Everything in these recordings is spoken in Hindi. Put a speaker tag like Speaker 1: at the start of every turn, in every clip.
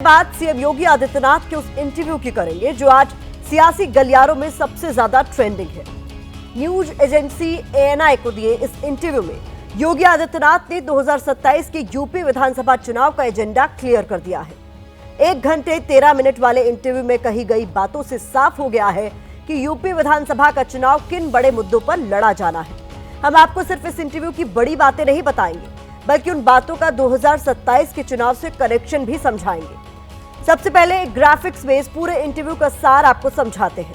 Speaker 1: बात सीएम योगी आदित्यनाथ के उस इंटरव्यू की करेंगे जो आज सियासी गलियारों में सबसे ज्यादा ट्रेंडिंग है। न्यूज एजेंसी एएनआई को दिए इस इंटरव्यू में योगी आदित्यनाथ ने 2027 के यूपी विधानसभा चुनाव का एजेंडा क्लियर कर दिया है। 1 घंटे 13 मिनट वाले इंटरव्यू में कही गई बातों से साफ हो गया है कि यूपी विधानसभा का चुनाव किन बड़े मुद्दों पर लड़ा जाना है। हम आपको सिर्फ इस इंटरव्यू की बड़ी बातें नहीं बताएंगे, बल्कि उन बातों का 2027 के चुनाव से कनेक्शन भी समझाएंगे। सबसे पहले ग्राफिक्स में इस पूरे इंटरव्यू का सार आपको समझाते हैं।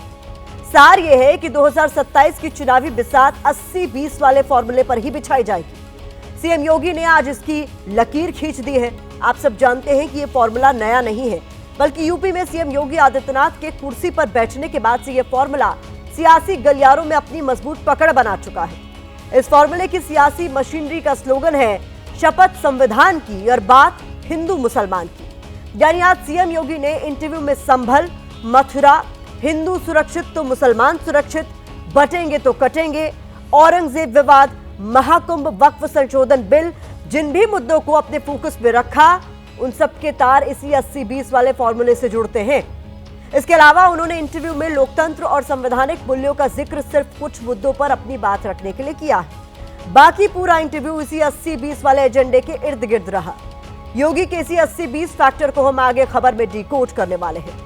Speaker 1: सार यह है कि 2027 की चुनावी बिसात 80-20 वाले फॉर्मूले पर ही बिछाई जाएगी। सीएम योगी ने आज इसकी लकीर खींच दी है। आप सब जानते हैं कि यह फॉर्मूला नया नहीं है, बल्कि यूपी में सीएम योगी आदित्यनाथ के कुर्सी पर बैठने के बाद से यह फॉर्मूला सियासी गलियारों में अपनी मजबूत पकड़ बना चुका है। इस फॉर्मूले की सियासी मशीनरी का स्लोगन है शपथ संविधान की और बात हिंदू मुसलमान की। यानी आज सीएम योगी ने इंटरव्यू में संभल, मथुरा, हिंदू सुरक्षित तो मुसलमान सुरक्षित, बटेंगे तो कटेंगे, औरंगजेब विवाद, महाकुंभ, वक्फ संशोधन बिल, जिन भी मुद्दों को अपने फोकस में रखा उन सबके तार इसी 80-20 वाले फॉर्मूले से जुड़ते हैं। इसके अलावा उन्होंने इंटरव्यू में लोकतंत्र और संवैधानिक मूल्यों का जिक्र सिर्फ कुछ मुद्दों पर अपनी बात रखने के लिए किया है। बाकी पूरा इंटरव्यू इसी 80-20 वाले एजेंडे के इर्द गिर्द रहा। योगी के इसी 80-20 फैक्टर को हम आगे खबर में डिकोड करने वाले हैं,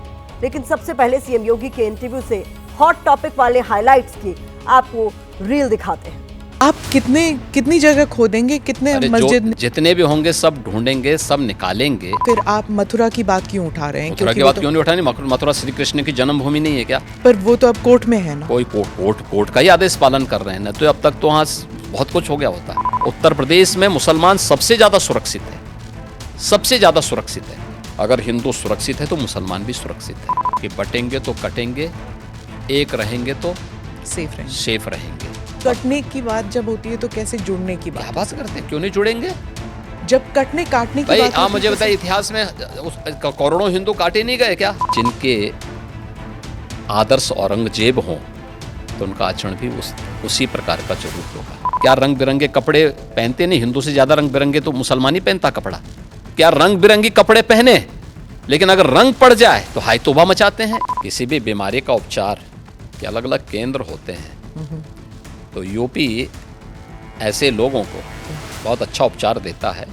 Speaker 1: लेकिन सबसे पहले सीएम योगी के इंटरव्यू से हॉट टॉपिक वाले हाइलाइट्स की आपको रील दिखाते हैं।
Speaker 2: आप कितनी जगह खोदेंगे, कितने मस्जिद,
Speaker 3: जितने भी होंगे सब ढूंढेंगे, सब निकालेंगे।
Speaker 2: फिर आप मथुरा की बात क्यों उठा रहे हैं?
Speaker 3: मथुरा की बात क्यों नहीं उठानी? मथुरा श्री कृष्ण की जन्मभूमि नहीं है क्या?
Speaker 2: पर वो तो अब कोर्ट में है ना।
Speaker 3: कोई कोर्ट का ही आदेश पालन कर रहे हैं ना, तो अब तक तो वहाँ बहुत कुछ हो गया होता। उत्तर प्रदेश में मुसलमान सबसे ज्यादा सुरक्षित है, सबसे ज्यादा सुरक्षित है। अगर हिंदू सुरक्षित है तो मुसलमान भी सुरक्षित है। कि बटेंगे तो कटेंगे, एक रहेंगे तो सेफ रहेंगे।
Speaker 2: कटने की बात जब होती है तो कैसे जुड़ने की बात?
Speaker 3: क्या बात करते हैं, क्यों नहीं जुड़ेंगे?
Speaker 2: जब कटने काटने की बात
Speaker 3: आप मुझे बताइए, इतिहास में करोड़ों हिंदू काटे नहीं गए क्या? जिनके आदर्श औरंगजेब हों तो उनका आचरण भी उसी प्रकार का जरूर होगा। क्या रंग बिरंगे कपड़े पहनते नहीं? हिंदू से ज्यादा रंग बिरंगे तो मुसलमान ही पहनता कपड़ा। क्या रंग बिरंगी कपड़े पहने, लेकिन अगर रंग पड़ जाए तो हाय तौबा मचाते हैं। किसी भी बीमारी का उपचार के अलग अलग केंद्र होते हैं, तो यूपी ऐसे लोगों को बहुत अच्छा उपचार देता है।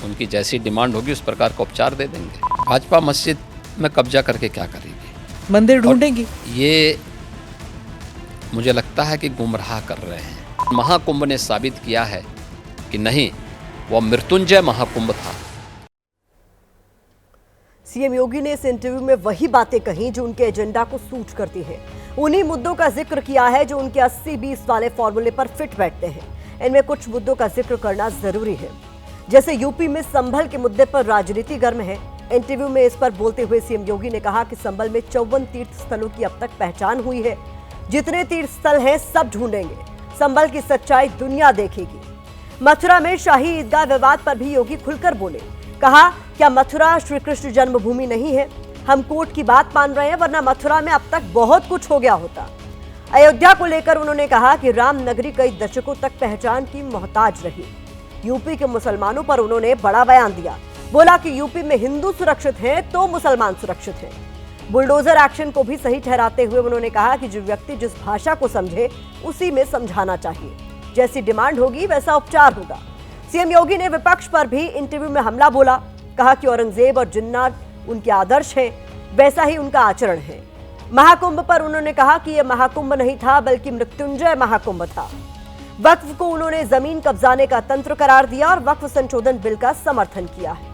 Speaker 3: उनकी जैसी डिमांड होगी उस प्रकार का उपचार दे देंगे। भाजपा मस्जिद में कब्जा करके क्या करेगी?
Speaker 2: मंदिर ढूंढेगी।
Speaker 3: ये मुझे लगता है कि गुमराह कर रहे हैं। महाकुंभ ने साबित किया है कि नहीं, वह मृत्युंजय महाकुंभ था।
Speaker 1: सीएम योगी ने इस इंटरव्यू में वही बातें कही जो उनके एजेंडा को सूट करती है। उन्हीं मुद्दों का जिक्र किया है जो उनके 80-20 वाले फॉर्मूले पर फिट बैठते हैं। इनमें कुछ मुद्दों का जिक्र करना जरूरी है, जैसे यूपी में संभल के मुद्दे पर राजनीति गर्म है। इंटरव्यू में इस पर बोलते हुए सीएम योगी ने कहा कि संभल में 54 तीर्थ स्थलों की अब तक पहचान हुई है। जितने तीर्थ स्थल हैं सब ढूंढेंगे, संभल की सच्चाई दुनिया देखेगी। मथुरा में शाही ईदगाह विवाद पर भी योगी खुलकर बोले। कहा, क्या मथुरा श्री कृष्ण जन्मभूमि नहीं है? हम कोर्ट की बात मान रहे हैं, वरना मथुरा में अब तक बहुत कुछ हो गया होता। अयोध्या को लेकर उन्होंने कहा कि राम नगरी कई दशकों तक पहचान की मोहताज रही। यूपी के मुसलमानों पर उन्होंने बड़ा बयान दिया। बोला कि यूपी में हिंदू सुरक्षित हैं तो मुसलमान सुरक्षित हैं। बुलडोजर एक्शन को भी सही ठहराते हुए उन्होंने कहा कि जो व्यक्ति जिस भाषा को समझे उसी में समझाना चाहिए। जैसी डिमांड होगी वैसा उपचार होगा। सीएम योगी ने विपक्ष पर भी इंटरव्यू में हमला बोला। कहा कि औरंगजेब और जिन्ना उनके आदर्श हैं, वैसा ही उनका आचरण है। महाकुंभ पर उन्होंने कहा कि यह महाकुंभ नहीं था, बल्कि मृत्युंजय महाकुंभ था। वक्फ को उन्होंने जमीन कब्जाने का तंत्र करार दिया और वक्फ संशोधन बिल का समर्थन किया है।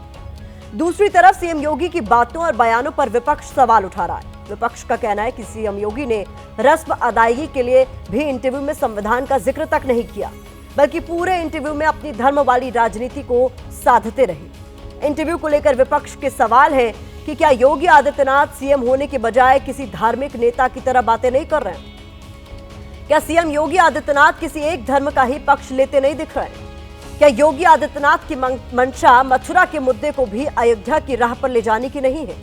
Speaker 1: दूसरी तरफ सीएम योगी की बातों और बयानों पर विपक्ष सवाल उठा रहा है। विपक्ष का कहना है कि सीएम योगी ने रस्म अदायगी के लिए भी इंटरव्यू में संविधान का जिक्र तक नहीं किया, बल्कि पूरे इंटरव्यू में अपनी धर्म वाली राजनीति को साधते रहे। इंटरव्यू को लेकर विपक्ष के सवाल है कि क्या योगी आदित्यनाथ सीएम होने के बजाय किसी धार्मिक नेता की तरह बातें नहीं कर रहे हैं? क्या सीएम योगी आदित्यनाथ किसी एक धर्म का ही पक्ष लेते नहीं दिख रहे हैं? क्या योगी आदित्यनाथ की मंशा मथुरा के मुद्दे को भी अयोध्या की राह पर ले जाने की नहीं है?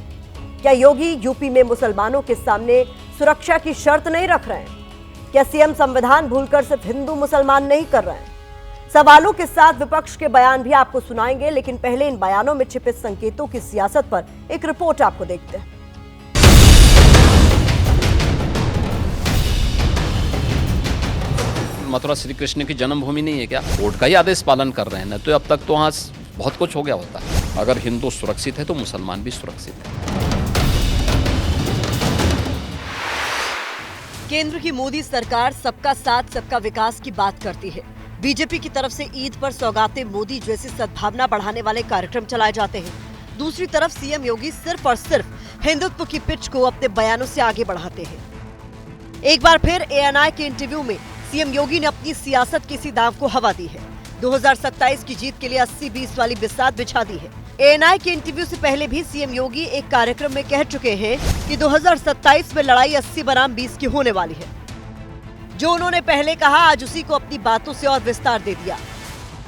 Speaker 1: क्या योगी यूपी में मुसलमानों के सामने सुरक्षा की शर्त नहीं रख रहे हैं? क्या सीएम संविधान भूलकर सिर्फ हिंदू मुसलमान नहीं कर रहे हैं? सवालों के साथ विपक्ष के बयान भी आपको सुनाएंगे, लेकिन पहले इन बयानों में छिपे संकेतों की सियासत पर एक रिपोर्ट आपको देखते हैं।
Speaker 3: मथुरा श्री कृष्ण की जन्मभूमि नहीं है क्या? कोर्ट का ही आदेश पालन कर रहे हैं ना, तो अब तक तो वहाँ बहुत कुछ हो गया होता है। अगर हिंदू सुरक्षित है तो मुसलमान भी सुरक्षित है।
Speaker 1: केंद्र की मोदी सरकार सबका साथ सबका विकास की बात करती है। बीजेपी की तरफ से ईद पर सौगातें मोदी जैसी सद्भावना बढ़ाने वाले कार्यक्रम चलाए जाते हैं। दूसरी तरफ सीएम योगी सिर्फ और सिर्फ हिंदुत्व की पिच को अपने बयानों से आगे बढ़ाते हैं। एक बार फिर एएनआई के इंटरव्यू में सीएम योगी ने अपनी सियासत के इसी दांव को हवा दी है। 2027 की जीत के लिए 80-20 वाली बिसात बिछा दी है। एएनआई के इंटरव्यू से पहले भी सीएम योगी एक कार्यक्रम में कह चुके हैं कि 2027 में लड़ाई 80 बनाम 20 की होने वाली है। जो उन्होंने पहले कहा, आज उसी को अपनी बातों से और विस्तार दे दिया।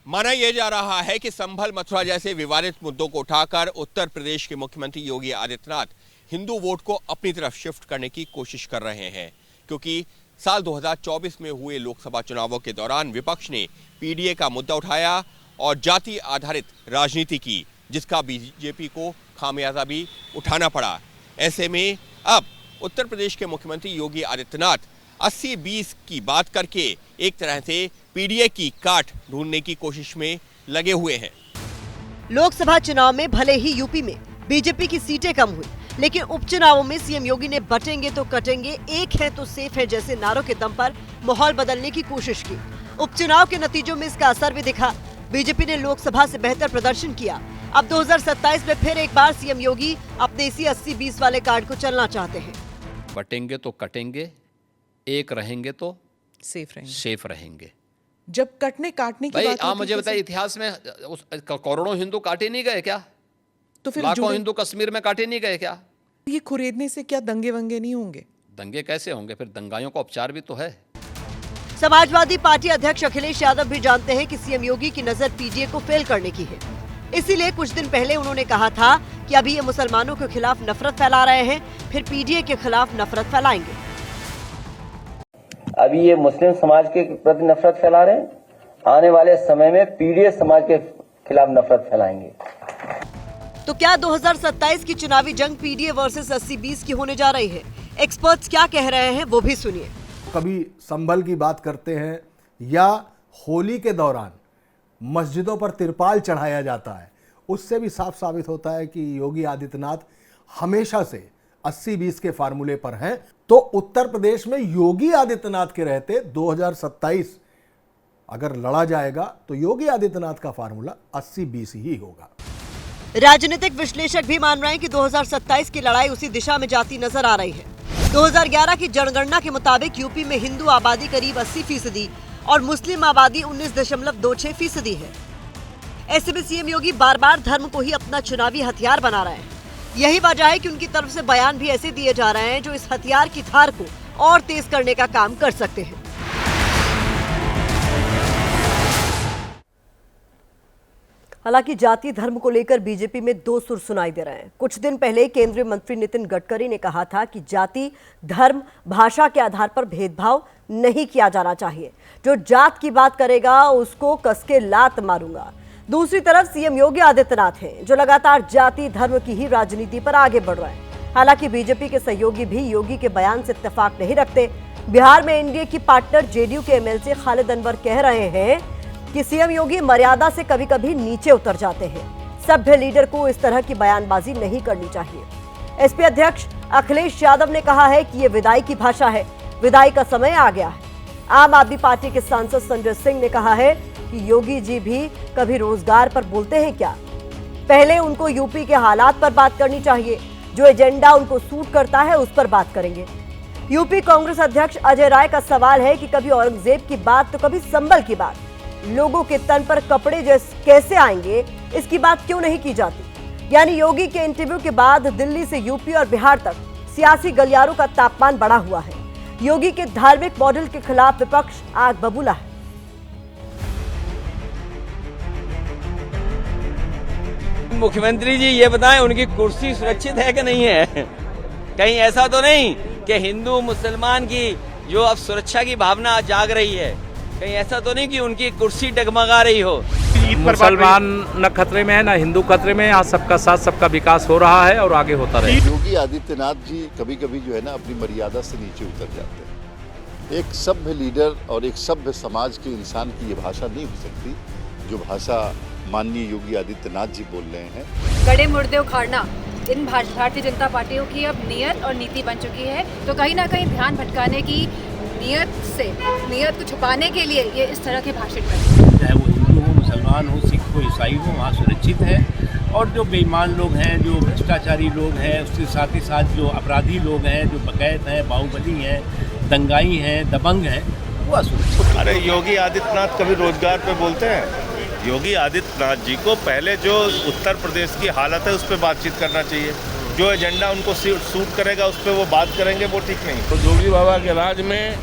Speaker 4: माना यह जा रहा है कि संभल मथुरा जैसे विवादित मुद्दों को उठाकर उत्तर प्रदेश के मुख्यमंत्री योगी आदित्यनाथ हिंदू वोट को अपनी तरफ शिफ्ट करने की कोशिश कर रहे हैं, क्योंकि साल 2024 में हुए लोकसभा चुनावों के दौरान विपक्ष ने पीडीए का मुद्दा उठाया और जाति आधारित राजनीति की, जिसका बीजेपी को खामियाजा भी उठाना पड़ा। ऐसे में अब उत्तर प्रदेश के मुख्यमंत्री योगी आदित्यनाथ 80-20 की बात करके एक तरह से पीडीए की काट ढूंढने की कोशिश में लगे हुए हैं।
Speaker 1: लोकसभा चुनाव में भले ही यूपी में बीजेपी की सीटें कम हुई, लेकिन उपचुनावों में सीएम योगी ने बटेंगे तो कटेंगे, एक है तो सेफ है जैसे नारों के दम पर माहौल बदलने की कोशिश की। उपचुनाव के नतीजों में इसका असर भी दिखा। बीजेपी ने लोकसभा से बेहतर प्रदर्शन किया। अब 2027 में फिर एक बार सीएम योगी अपने इसी 80-20 वाले कार्ड को चलना चाहते हैं।
Speaker 3: बटेंगे तो कटेंगे, एक रहेंगे तो सेफ रहेंगे।
Speaker 2: जब कटने काटने की
Speaker 3: भाई
Speaker 2: बात
Speaker 3: आप मुझे बताइए, इतिहास में करोड़ों हिंदू काटे नहीं गए क्या?
Speaker 2: तो फिर
Speaker 3: लाखों हिंदू कश्मीर में काटे नहीं गए क्या?
Speaker 2: ये खुरेदने से क्या दंगे वंगे नहीं होंगे?
Speaker 3: दंगे कैसे होंगे? फिर दंगाइयों का उपचार भी तो है।
Speaker 1: समाजवादी पार्टी अध्यक्ष अखिलेश यादव भी जानते हैं कि सीएम योगी की नजर पीडीए को फेल करने की है। इसीलिए कुछ दिन पहले उन्होंने कहा था कि अभी ये मुसलमानों के खिलाफ नफरत फैला रहे हैं, फिर पीडीए के खिलाफ नफरत फैलाएंगे।
Speaker 5: अभी ये मुस्लिम समाज के प्रति नफरत फैला रहे हैं, आने वाले समय में पीडीए समाज के खिलाफ नफरत फैलाएंगे।
Speaker 1: तो क्या 2027 की चुनावी जंग पीडीए वर्सेस 80-20 की होने जा रही है? एक्सपर्ट्स क्या कह रहे हैं वो भी सुनिए।
Speaker 6: कभी संभल की बात करते हैं या होली के दौरान मस्जिदों पर तिरपाल चढ़ाया जाता है, उससे भी साफ साबित होता है कि योगी आदित्यनाथ हमेशा से 80-20 के फार्मूले पर हैं। तो उत्तर प्रदेश में योगी आदित्यनाथ के रहते 2027 अगर लड़ा जाएगा तो योगी आदित्यनाथ का फार्मूला 80-20 ही होगा।
Speaker 1: राजनीतिक विश्लेषक भी मान रहे हैं कि 2027 की लड़ाई उसी दिशा में जाती नजर आ रही है। 2011 की जनगणना के मुताबिक यूपी में हिंदू आबादी करीब 80% और मुस्लिम आबादी 19.26% है। ऐसे में सीएम योगी बार बार धर्म को ही अपना चुनावी हथियार बना रहे हैं। यही वजह है कि उनकी तरफ से बयान भी ऐसे दिए जा रहे हैं जो इस हथियार की धार को और तेज करने का काम कर सकते हैं। हालांकि जाति धर्म को लेकर बीजेपी में दो सुर सुनाई दे रहे हैं। कुछ दिन पहले केंद्रीय मंत्री नितिन गडकरी ने कहा था कि जाति, धर्म, भाषा के आधार पर भेदभाव नहीं किया जाना चाहिए। जो जात की बात करेगा उसको कसके लात मारूंगा। दूसरी तरफ सीएम योगी आदित्यनाथ हैं जो लगातार जाति धर्म की ही राजनीति पर आगे बढ़ रहे हैं। हालांकि बीजेपी के सहयोगी भी योगी के बयान से इत्तेफाक नहीं रखते। बिहार में एनडीए की पार्टनर जेडीयू के एमएलसी खालिद अनवर कह रहे हैं कि सीएम योगी मर्यादा से कभी कभी नीचे उतर जाते हैं। सभ्य लीडर को इस तरह की बयानबाजी नहीं करनी चाहिए। एसपी अध्यक्ष अखिलेश यादव ने कहा है कि ये विदाई की भाषा है, विदाई का समय आ गया है। आम आदमी पार्टी के सांसद संजय सिंह ने कहा है कि योगी जी भी कभी रोजगार पर बोलते हैं क्या? पहले उनको यूपी के हालात पर बात करनी चाहिए। जो एजेंडा उनको सूट करता है उस पर बात करेंगे। यूपी कांग्रेस अध्यक्ष अजय राय का सवाल है कि कभी औरंगजेब की बात तो कभी संभल की बात। लोगों के तन पर कपड़े जैसे कैसे आएंगे, इसकी बात क्यों नहीं की जाती? यानी योगी के इंटरव्यू के बाद दिल्ली से यूपी और बिहार तक सियासी गलियारों का तापमान बढ़ा हुआ है। योगी के धार्मिक मॉडल के खिलाफ विपक्ष आग बबूला है।
Speaker 7: मुख्यमंत्री जी ये बताएं, उनकी कुर्सी सुरक्षित है कि नहीं है? कहीं ऐसा तो नहीं कि हिंदू मुसलमान की जो अब सुरक्षा की भावना जाग रही है, कहीं ऐसा तो नहीं कि उनकी कुर्सी डगमगा रही हो।
Speaker 8: मुसलमान न खतरे में है न हिंदू खतरे में, यहाँ सबका साथ सबका विकास हो रहा है और आगे होता रहेगा।
Speaker 9: योगी आदित्यनाथ जी कभी कभी जो है ना अपनी मर्यादा से नीचे उतर जाते हैं। एक सभ्य लीडर और एक सभ्य समाज के इंसान की ये भाषा नहीं हो सकती जो भाषा माननीय योगी आदित्यनाथ जी बोल रहे हैं।
Speaker 10: कड़े मुर्दे उखाड़ना इन भारतीय जनता पार्टियों की अब नियत और नीति बन चुकी है, तो कहीं ना कहीं ध्यान भटकाने की नियत को छुपाने के लिए ये इस तरह के भाषण करते हैं।
Speaker 11: चाहे वो हिंदू हो, मुसलमान हो, सिख हो, ईसाई हो, वहाँ सुरक्षित है। और जो बेईमान लोग हैं, जो भ्रष्टाचारी लोग हैं, उसके साथ ही साथ जो अपराधी लोग हैं, जो बकैत हैं, बाहुबली हैं, दंगाई हैं, दबंग हैं, वो असुरक्षित।
Speaker 12: अरे योगी आदित्यनाथ कभी रोजगार पे बोलते हैं? योगी आदित्यनाथ जी को पहले जो उत्तर प्रदेश की हालत है उस पर बातचीत करना चाहिए। जो एजेंडा उनको सूट करेगा उस पर वो बात करेंगे, वो ठीक नहीं।
Speaker 11: तो योगी बाबा के राज में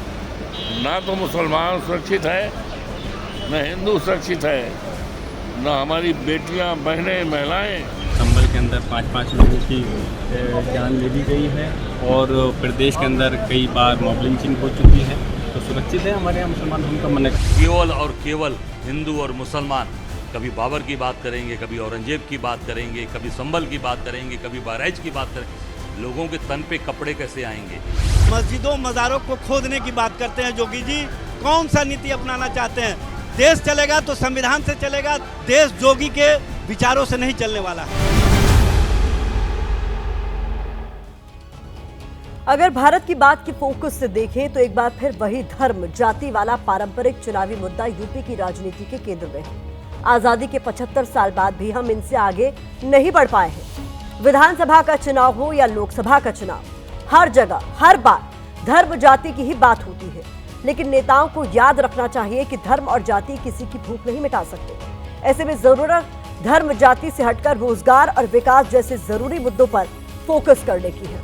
Speaker 11: ना तो मुसलमान सुरक्षित है, न हिंदू सुरक्षित है, न हमारी बेटियां, बहनें, महिलाएं।
Speaker 13: संभल के अंदर 5-5 लोगों की जान ले ली गई है और प्रदेश के अंदर कई बार मॉब लिंचिंग हो चुकी है, तो सुरक्षित है हमारे यहाँ मुसलमान। उनका मन
Speaker 14: केवल और केवल हिंदू और मुसलमान कभी बाबर की बात करेंगे, कभी औरंगजेब की बात करेंगे, कभी संभल की बात करेंगे, कभी बहराइच की बात करेंगे। लोगों के तन पे कपड़े कैसे आएंगे?
Speaker 15: मस्जिदों मज़ारों को खोदने की बात करते हैं योगी जी। कौन सा नीति अपनाना चाहते हैं? देश चलेगा तो संविधान से चलेगा, देश योगी के विचारों से नहीं चलने वाला है।
Speaker 1: अगर भारत की बात की फोकस से देखें तो एक बार फिर वही धर्म जाति वाला पारंपरिक चुनावी मुद्दा यूपी की राजनीति के केंद्र में है। आजादी के 75 साल बाद भी हम इनसे आगे नहीं बढ़ पाए हैं। विधानसभा का चुनाव हो या लोकसभा का चुनाव, हर जगह हर बार धर्म जाति की ही बात होती है। लेकिन नेताओं को याद रखना चाहिए कि धर्म और जाति किसी की भूख नहीं मिटा सकते। ऐसे में जरूरत धर्म जाति से हटकर रोजगार और विकास जैसे जरूरी मुद्दों पर फोकस करने की है।